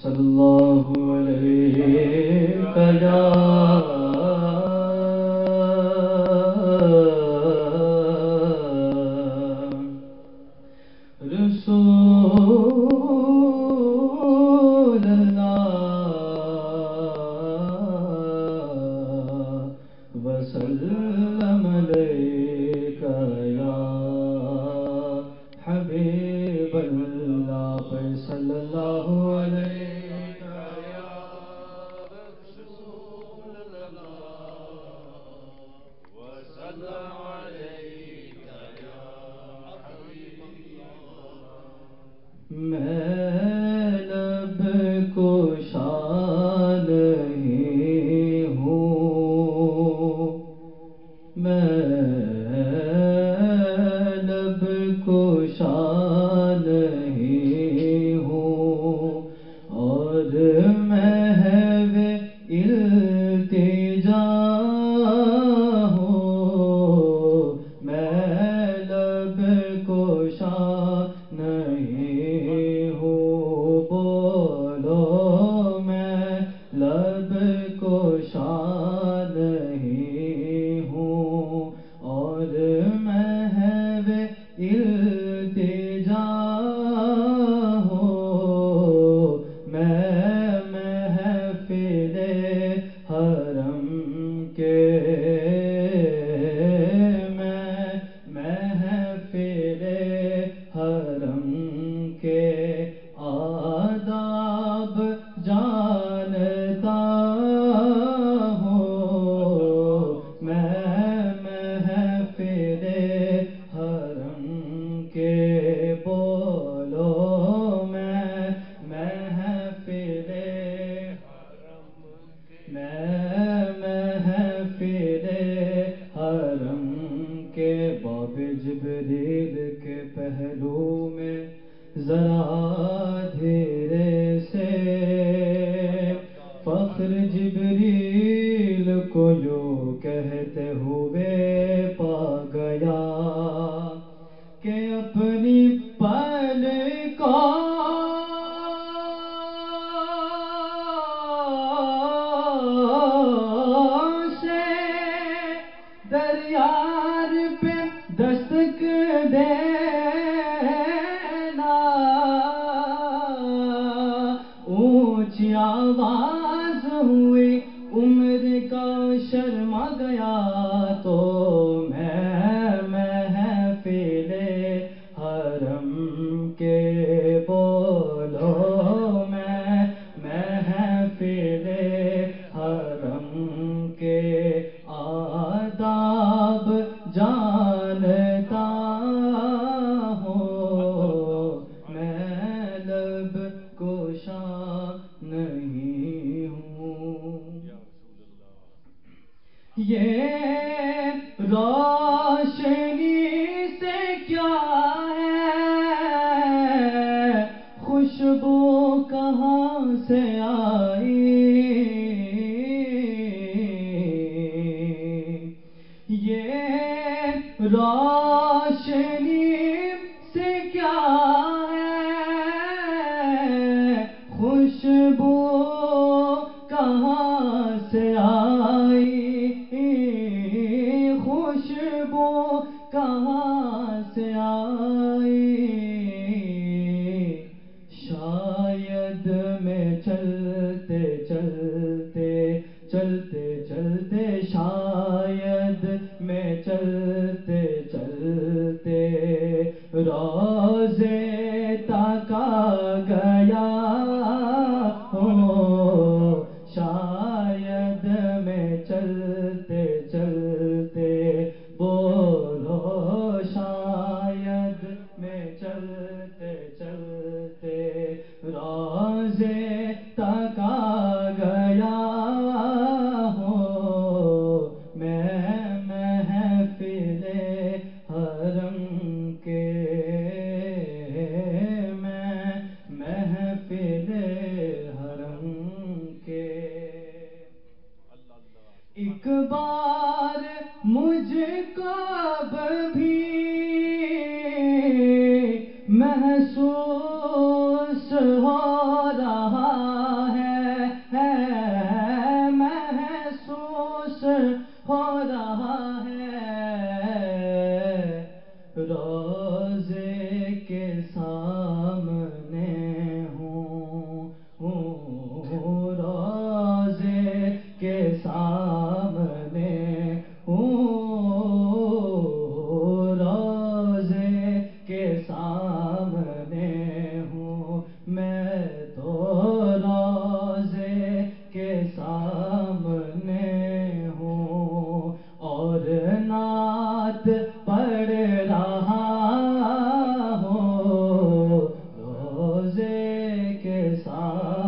صلی اللہ علیہ یا رسول اللہ وسلم علیک یا حبیب اللہ صلی اللہ علیہ میں لب کشا نہیں ہوں، میں لب کشا نہیں ہوں، اور محو التجا ہوں، میں لب کشا نہیں ہوں، بولو میں لب کشا نہیں ہوں، اور محو التجا ہوں، میں محفل حرم کے، میں محفل حرم کے آداب جانتا ہوں، میں محفل حرم کے، بولو میں محفل حرم کے، باب جبریل کے پہلو میں ذرا دھیرے سے فخر جبریل کو یوں کہتے ہوئے پا گیا کہ اپنی پلکوں سے دریار پہ دستک دینا، اونچی آواز ہوئی عمر کا شرما گیا، تو میں محفل حرم کے، بولو میں محفل حرم کے آداب جانتا ہوں، میں لب کشا نہیں ہوں۔ یہ روشنی سے کیا ہے، خوشبو کہاں سے آئی، یہ روشنی سے کیا ہے، خوشبو کہاں سے آئی، خوشبو کہاں سے آئی، شاید میں چلتے چلتے چلتے چلتے، شاید میں چلتے چلتے روضے تک آ گیا ہوں، شاید میں چلتے چلتے، بولو شاید میں چلتے چلتے روضے تک آ گیا ہوں، میں محفل حرم کے، میں محفل حرم کے۔ ایک بار مجھ کو اب بھی محسوس ہو رہا ساتھ